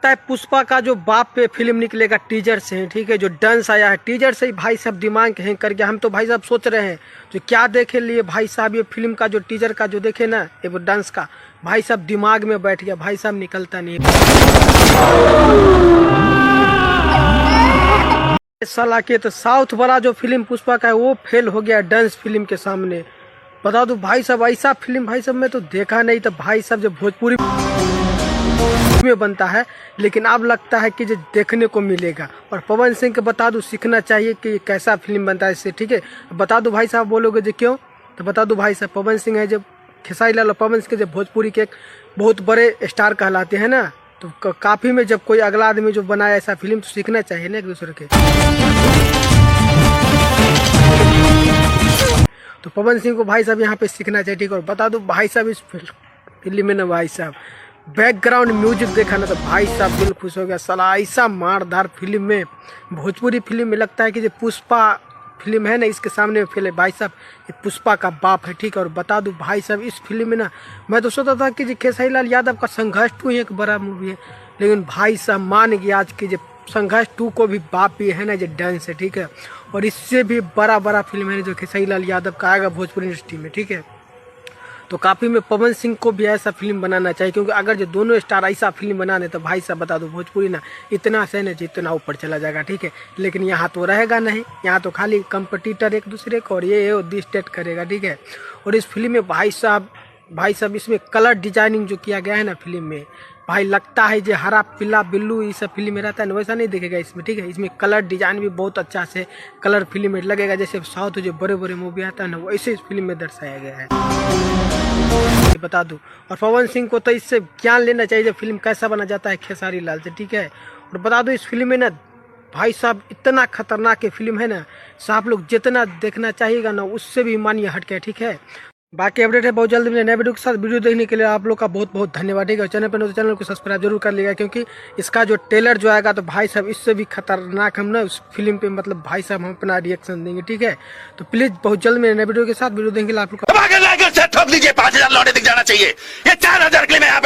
लगता है पुष्पा का जो बाप पे फिल्म निकलेगा टीजर से, ठीक है, जो डांस आया है टीजर से ही भाई साहब दिमाग हैंग कर गया। हम तो भाई साहब सोच रहे हैं जो क्या देखे लिए भाई साहब ये फिल्म का जो टीजर का जो देखे ना ये वो डांस का भाई साहब दिमाग में बैठ गया, भाई साहब निकलता नहीं साला के। तो साउथ वाला जो फिल्म पुष्पा का है वो फेल हो गया डांस फिल्म के सामने। बता दो भाई साहब ऐसा फिल्म भाई साहब मैं तो देखा नहीं। तो भाई साहब जो भोजपुरी में बनता है लेकिन अब लगता है कि जो देखने को मिलेगा। और पवन सिंह के बता दूं सीखना चाहिए कि कैसा फिल्म बनता है इससे, ठीक है। बता दो भाई साहब, बोलोगे जो क्यों, तो बता दो भाई साहब पवन सिंह है जब खेसारी लाल पवन सिंह जब भोजपुरी के एक बहुत बड़े स्टार कहलाते हैं ना, तो काफी में जब कोई अगला आदमी जो बनाया ऐसा फिल्म तो सीखना चाहिए ना एक दूसरे के। तो पवन सिंह को भाई साहब यहाँ पे सीखना चाहिए, ठीक है। और बता दो भाई साहब इस फिल्म में ना भाई साहब बैकग्राउंड म्यूजिक देखा ना तो भाई साहब दिल खुश हो गया। साला ऐसा मारदार फिल्म में भोजपुरी फिल्म में लगता है कि जो पुष्पा फिल्म है ना इसके सामने फेल भाई साहब ये पुष्पा का बाप है, ठीक है। और बता दूं भाई साहब इस फिल्म में ना मैं तो सोचता था कि जो खेसारी लाल यादव का संघर्ष 2 ही एक बड़ा मूवी है, लेकिन भाई साहब मान गया आज की जो संघर्ष 2 को भी बाप भी है ना जो डांस है, ठीक है। और इससे भी बड़ा फिल्म है जो खेसारी लाल यादव का आएगा भोजपुरी इंडस्ट्री में, ठीक है। तो काफी में पवन सिंह को भी ऐसा फिल्म बनाना चाहिए, क्योंकि अगर जो दोनों स्टार ऐसा फिल्म बना दे तो भाई साहब बता दो भोजपुरी ना इतना से न जितना ऊपर चला जाएगा, ठीक है। लेकिन यहाँ तो रहेगा नहीं, यहाँ तो खाली कंपटीटर एक दूसरे को और ये डिस्टेट करेगा, ठीक है। और इस फिल्म में भाई साहब इसमें कलर डिजाइनिंग जो किया गया है ना फिल्म में भाई लगता है जो हरा पीला बिल्लू ये सब फिल्म में रहता है ना वैसा नहीं दिखेगा इसमें, ठीक है। इसमें कलर डिजाइन भी बहुत अच्छा से कलर फिल्म में लगेगा, जैसे साउथ जो बड़े मूवी आता है ना वैसे इस फिल्म में दर्शाया गया है, बता दूं। और पवन सिंह को तो इससे ज्ञान लेना चाहिए जब फिल्म कैसा बना जाता है खेसारी लाल से, ठीक है। और बता दो इस फिल्म में ना भाई साहब इतना खतरनाक फिल्म है ना साहब लोग जितना देखना चाहिएगा ना उससे भी मानिए हट के, ठीक है। बाकी अपडेट है बहुत जल्द मिले नए वीडियो के साथ। वीडियो देखने के लिए आप लोग का बहुत धन्यवाद, ठीक है। चैनल पर तो चैनल को सब्सक्राइब जरूर कर लीजिएगा, क्योंकि इसका जो ट्रेलर जो आएगा तो भाई साहब इससे भी खतरनाक हम ना उस फिल्म पे मतलब भाई साहब हम अपना रिएक्शन देंगे, ठीक है। तो प्लीज बहुत जल्द मेरे नए वीडियो के साथ वीडियो देखने के लिए आप लोग 5,000 लौटे दिख जाना चाहिए। ये 4,000 के लिए मैं यहाँ पे